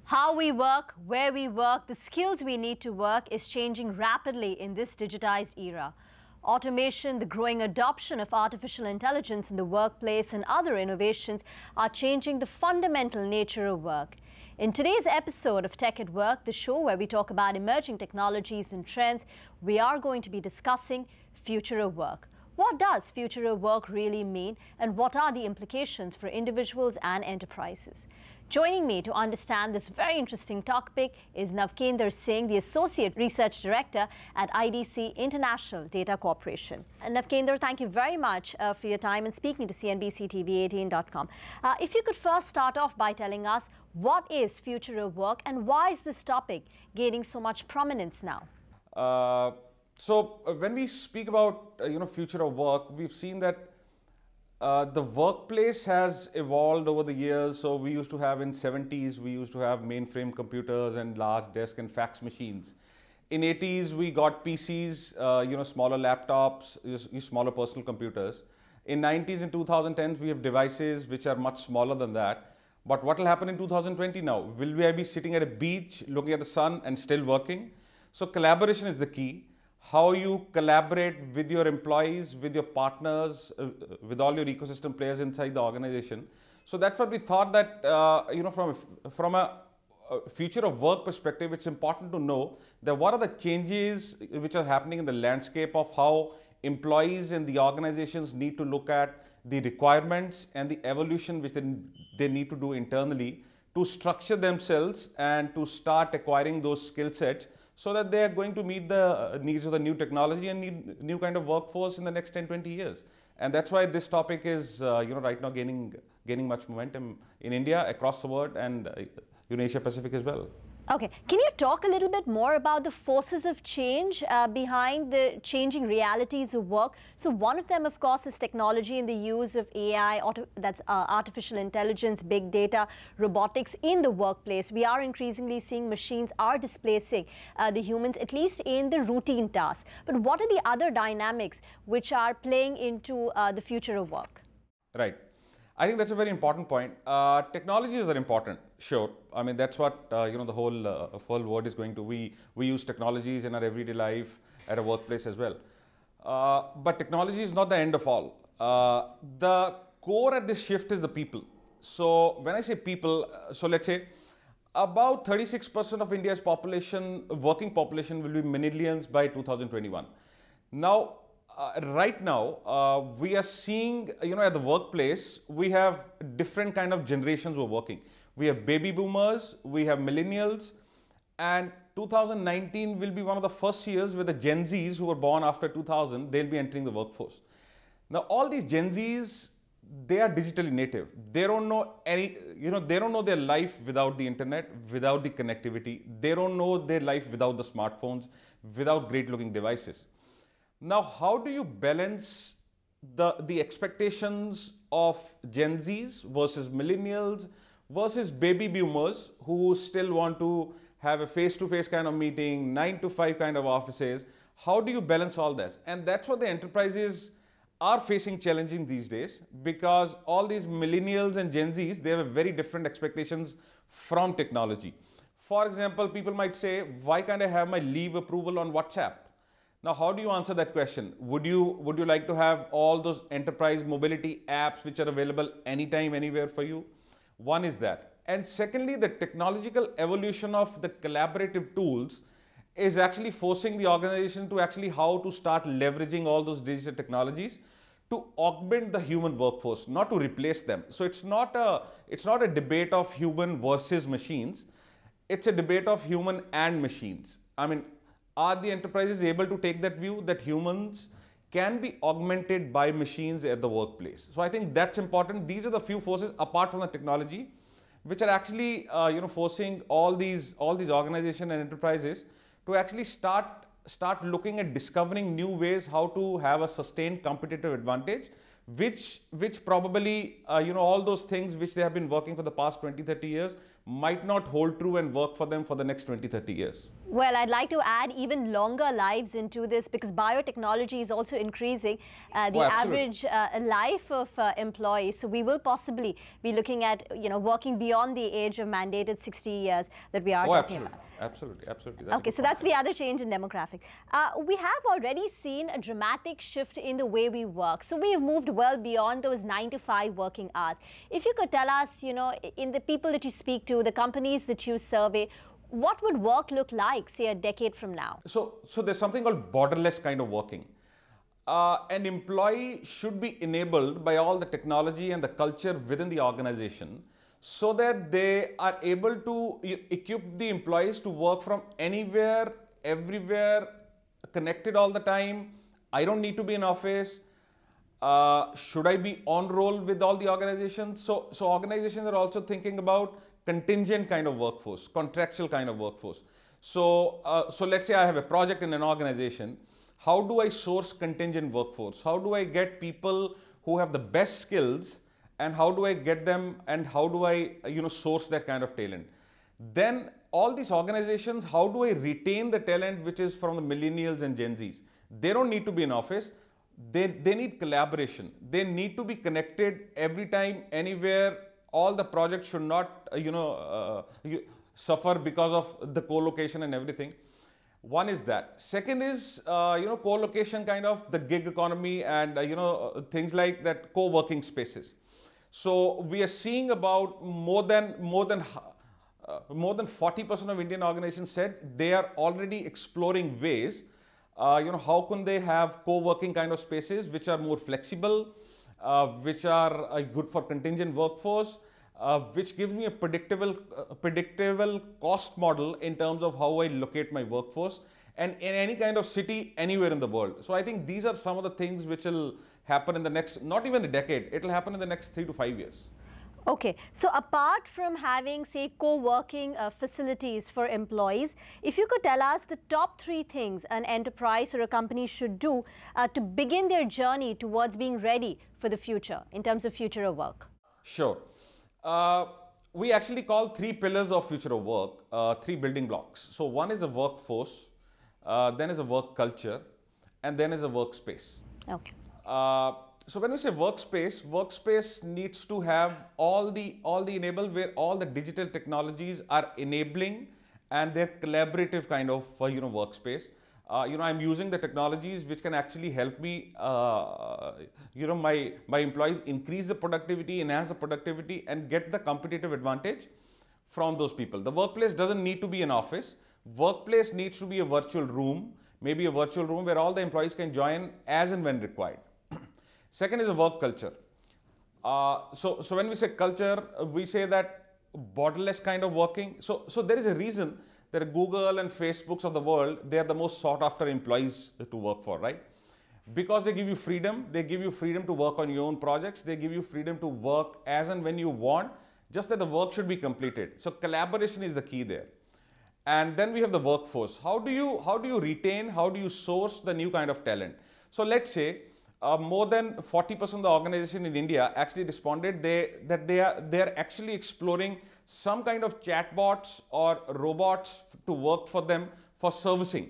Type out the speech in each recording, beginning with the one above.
How we work, where we work, the skills we need to work is changing rapidly in this digitized era. Automation, the growing adoption of artificial intelligence in the workplace and other innovations are changing the fundamental nature of work. In today's episode of Tech at Work, the show where we talk about emerging technologies and trends, we are going to be discussing future of work. What does future of work really mean, and what are the implications for individuals and enterprises? Joining me to understand this very interesting topic is Navkender Singh, the Associate Research Director at IDC International Data Corporation. And Navkender, thank you very much for your time and speaking to cnbc.tv18.com. If you could first start off by telling us what is future of work and why is this topic gaining so much prominence now? So when we speak about future of work, we've seen that the workplace has evolved over the years. So we used to have in 70s, we used to have mainframe computers and large desk and fax machines. In 80s, we got PCs, smaller laptops, smaller personal computers. In 90s and 2010s, we have devices which are much smaller than that. But what will happen in 2020 now? Will we be sitting at a beach, looking at the sun and still working? So collaboration is the key. How you collaborate with your employees, with your partners, with all your ecosystem players inside the organization. So that's what we thought that, from a future of work perspective, it's important to know that what are the changes which are happening in the landscape of how employees and the organizations need to look at the requirements and the evolution which they need to do internally to structure themselves and to start acquiring those skill sets, so that they are going to meet the needs of the new technology and need new kind of workforce in the next 10-20 years. And that's why this topic is right now gaining much momentum in India, across the world, and in Asia Pacific as well. Okay, can you talk a little bit more about the forces of change behind the changing realities of work? So one of them, of course, is technology and the use of AI, that's artificial intelligence, big data, robotics in the workplace. We are increasingly seeing machines are displacing the humans, at least in the routine tasks. But what are the other dynamics which are playing into the future of work? Right. I think that's a very important point. Technologies are important, sure. I mean, that's what the whole world is going to. We use technologies in our everyday life at a workplace as well. But technology is not the end of all. The core at this shift is the people. So when I say people, so let's say about 36% of India's population, working population, will be millennials by 2021. Now, right now, we are seeing, at the workplace, we have different kind of generations who are working. We have baby boomers, we have millennials, and 2019 will be one of the first years where the Gen Zs who were born after 2000, they'll be entering the workforce. Now, all these Gen Zs, they are digitally native. They don't know they don't know their life without the internet, without the connectivity. They don't know their life without the smartphones, without great looking devices. Now, how do you balance the expectations of Gen Zs versus millennials versus baby boomers who still want to have a face-to-face kind of meeting, 9 to 5 kind of offices? How do you balance all this? And that's what the enterprises are facing challenging these days, because all these millennials and Gen Zs, they have very different expectations from technology. For example, people might say, why can't I have my leave approval on WhatsApp? Now, how do you answer that question? Would you like to have all those enterprise mobility apps which are available anytime, anywhere for you? One is that. And secondly, the technological evolution of the collaborative tools is actually forcing the organization to actually how to start leveraging all those digital technologies to augment the human workforce, not to replace them. So it's not a debate of human versus machines. It's a debate of human and machines. I mean, are the enterprises able to take that view that humans can be augmented by machines at the workplace? So I think that's important. These are the few forces apart from the technology which are actually forcing all these organizations and enterprises to actually start looking at discovering new ways how to have a sustained competitive advantage, which probably all those things which they have been working for the past 20-30 years might not hold true and work for them for the next 20, 30 years. Well, I'd like to add even longer lives into this, because biotechnology is also increasing the average life of employees. So we will possibly be looking at, working beyond the age of mandated 60 years that we are talking about. Absolutely. Okay, so that's the other change in demographics. We have already seen a dramatic shift in the way we work. So we have moved well beyond those 9 to 5 working hours. If you could tell us, in the people that you speak to, the companies that you survey, what would work look like, say, a decade from now? So there's something called borderless kind of working. An employee should be enabled by all the technology and the culture within the organization, so that they are able to equip the employees to work from anywhere, everywhere, connected all the time. I don't need to be in office. Should I be on roll with all the organizations? So organizations are also thinking about contingent kind of workforce, contractual kind of workforce. So let's say I have a project in an organization. How do I source contingent workforce? How do I get people who have the best skills, and how do I get them, and how do I source that kind of talent? Then all these organizations, how do I retain the talent which is from the millennials and Gen Zs? They don't need to be in office. They need collaboration. They need to be connected every time, anywhere. All the projects should not suffer because of the co-location and everything. One is that. Second is co-location, kind of the gig economy, and things like that, co-working spaces. So we are seeing about more than 40% of Indian organizations said they are already exploring ways, how can they have co-working kind of spaces which are more flexible, which are good for contingent workforce, which gives me a predictable cost model in terms of how I locate my workforce, and in any kind of city anywhere in the world. So I think these are some of the things which will happen in the next, not even a decade, it will happen in the next 3 to 5 years. Okay, so apart from having, say, co-working facilities for employees, if you could tell us the top 3 things an enterprise or a company should do to begin their journey towards being ready for the future, in terms of future of work. Sure. We actually call 3 pillars of future of work, 3 building blocks. So one is a workforce, then is a work culture, and then is a workspace. Okay. So when we say workspace needs to have all the enable, where all the digital technologies are enabling, and they're collaborative kind of workspace. I'm using the technologies which can actually help me, my employees increase the productivity, enhance the productivity, and get the competitive advantage from those people. The workplace doesn't need to be an office. Workplace needs to be a virtual room, maybe a virtual room where all the employees can join as and when required. Second is a work culture. So when we say culture, we say that borderless kind of working. So there is a reason that Google and Facebooks of the world, they are the most sought after employees to work for, right? Because they give you freedom. They give you freedom to work on your own projects. They give you freedom to work as and when you want, just that the work should be completed. So collaboration is the key there. And then we have the workforce. How do you retain, how do you source the new kind of talent? So let's say more than 40% of the organization in India actually responded that they are actually exploring some kind of chatbots or robots to work for them for servicing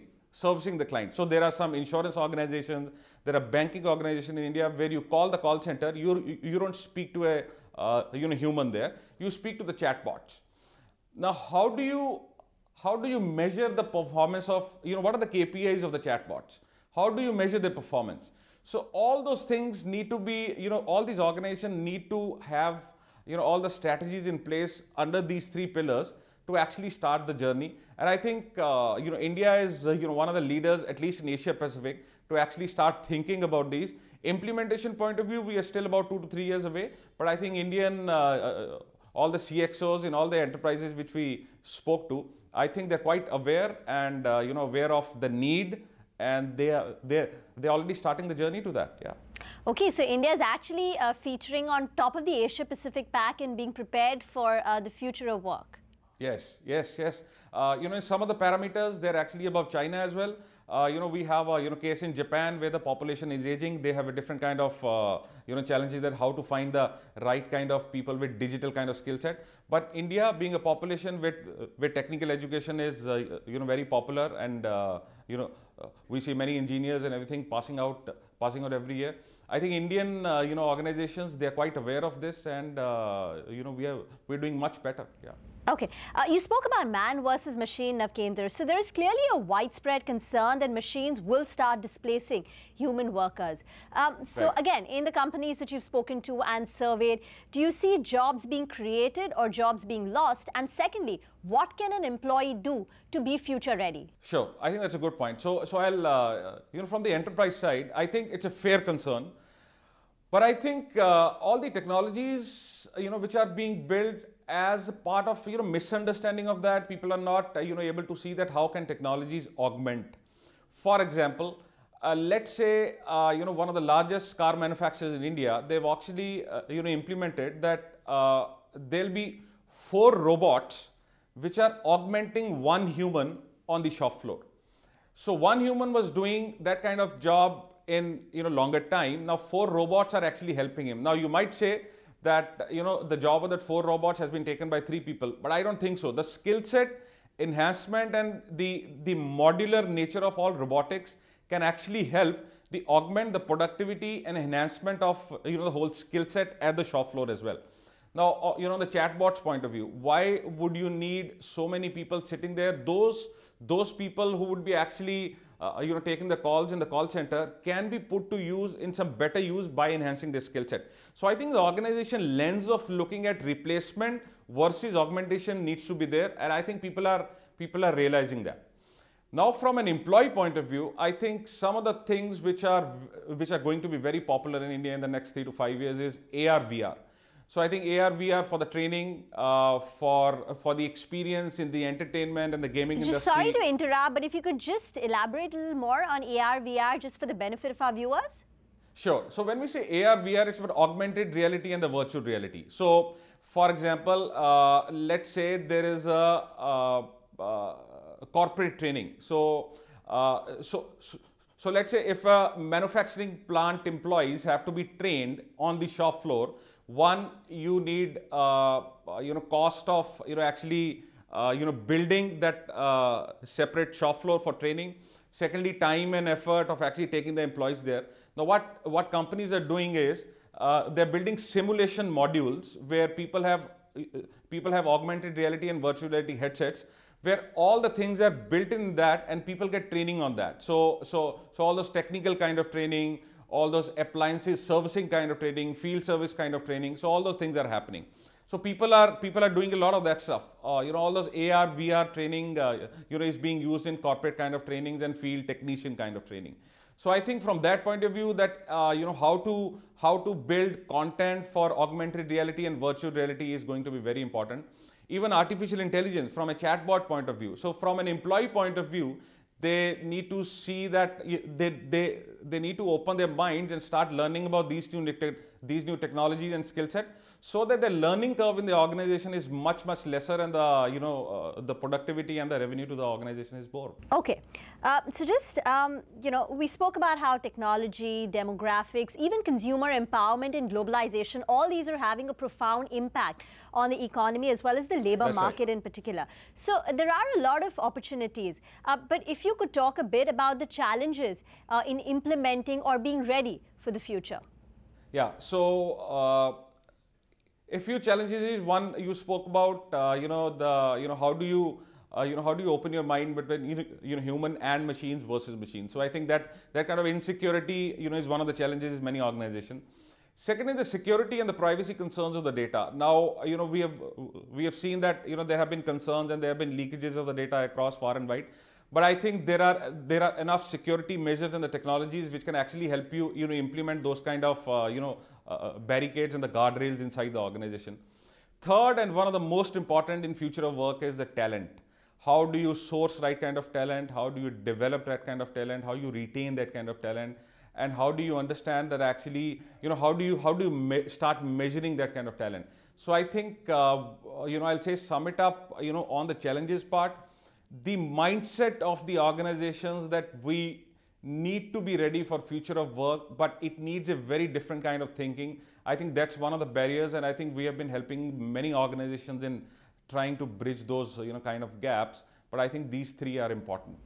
the client. So there are some insurance organizations, there are banking organizations in India where you call the call center, you don't speak to a human there, you speak to the chatbots. Now how do you measure the performance of, what are the KPIs of the chatbots? How do you measure their performance? So all those things need to be, all these organizations need to have, all the strategies in place under these 3 pillars to actually start the journey. And I think, India is, one of the leaders, at least in Asia Pacific, to actually start thinking about these. Implementation point of view, we are still about 2 to 3 years away. But I think all the CXOs in all the enterprises which we spoke to, I think they're quite aware and, aware of the need. And they're already starting the journey to that, yeah. Okay, so India is actually featuring on top of the Asia Pacific pack and being prepared for the future of work. Yes, yes, yes. In some of the parameters, they're actually above China as well. We have a case in Japan where the population is aging. They have a different kind of challenges that how to find the right kind of people with digital kind of skill set. But India, being a population where technical education is very popular, and we see many engineers and everything passing out every year. I think Indian organizations, they are quite aware of this, and we're doing much better. Yeah. Okay, you spoke about man versus machine, Navkender. So there is clearly a widespread concern that machines will start displacing human workers. So again, in the companies that you've spoken to and surveyed, do you see jobs being created or jobs being lost? And secondly, what can an employee do to be future ready? Sure, I think that's a good point. So I'll, from the enterprise side, I think it's a fair concern. But I think all the technologies, which are being built as a part of, misunderstanding of that, people are not, able to see that how can technologies augment. For example, let's say, one of the largest car manufacturers in India, they've actually, implemented that there'll be 4 robots which are augmenting 1 human on the shop floor. So 1 human was doing that kind of job in longer time. Now 4 robots are actually helping him. Now you might say that the job of that 4 robots has been taken by 3 people, but I don't think so. The skill set enhancement and the modular nature of all robotics can actually help the augment the productivity and enhancement of the whole skill set at the shop floor as well. Now the chatbot's point of view, why would you need so many people sitting there? Those people who would be actually taking the calls in the call center can be put to use in some better use by enhancing their skill set. So I think the organization lens of looking at replacement versus augmentation needs to be there, and I think people are realizing that. Now from an employee point of view, I think some of the things which are going to be very popular in India in the next 3 to 5 years is AR, VR. So I think AR, VR for the training, for the experience in the entertainment and the gaming industry. Sorry to interrupt, but if you could just elaborate a little more on AR, VR, just for the benefit of our viewers. Sure. So when we say AR, VR, it's about augmented reality and the virtual reality. So for example, let's say there is a corporate training. So let's say if a manufacturing plant employees have to be trained on the shop floor, one, you need cost of actually building that separate shop floor for training. Secondly, time and effort of actually taking the employees there. Now what companies are doing is they're building simulation modules where people have augmented reality and virtual reality headsets, where all the things are built in that and people get training on that. So all those technical kind of training, all those appliances servicing kind of training, field service kind of training. So all those things are happening. So people are doing a lot of that stuff. All those AR, VR training, is being used in corporate kind of trainings and field technician kind of training. So I think from that point of view that, how to build content for augmented reality and virtual reality is going to be very important. Even artificial intelligence from a chatbot point of view. So from an employee point of view, they need to see that they need to open their minds and start learning about these new technologies and skill set, so that the learning curve in the organization is much lesser, and the productivity and the revenue to the organization is more. Okay, so just we spoke about how technology, demographics, even consumer empowerment and globalization, all these are having a profound impact on the economy as well as the labor market in particular. So there are a lot of opportunities, but if you could talk a bit about the challenges in implementing or being ready for the future. Yeah, so a few challenges is, one, you spoke about how do you open your mind between human and machines versus machines. So I think that kind of insecurity is one of the challenges in many organizations. Second is the security and the privacy concerns of the data. Now we have seen that there have been concerns and there have been leakages of the data across far and wide. But I think there are enough security measures and the technologies which can actually help you implement those kind of barricades and the guardrails inside the organization. Third, and one of the most important in future of work, is the talent. How do you source right kind of talent? How do you develop that kind of talent? How you retain that kind of talent? and how do you understand that actually, how do you start measuring that kind of talent? So I think, I'll say sum it up, on the challenges part, the mindset of the organizations that we need to be ready for future of work, but it needs a very different kind of thinking. I think that's one of the barriers, and I think we have been helping many organizations in trying to bridge those, kind of gaps. But I think these three are important.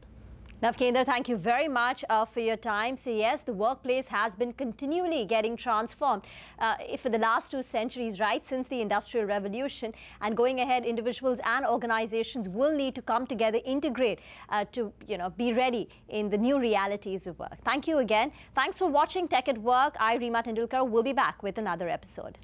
Navkender, thank you very much for your time. So yes, the workplace has been continually getting transformed for the last 2 centuries, right, since the Industrial Revolution. And going ahead, individuals and organizations will need to come together, integrate to, be ready in the new realities of work. Thank you again. Thanks for watching Tech at Work. I, Reema Tendulkar, will be back with another episode.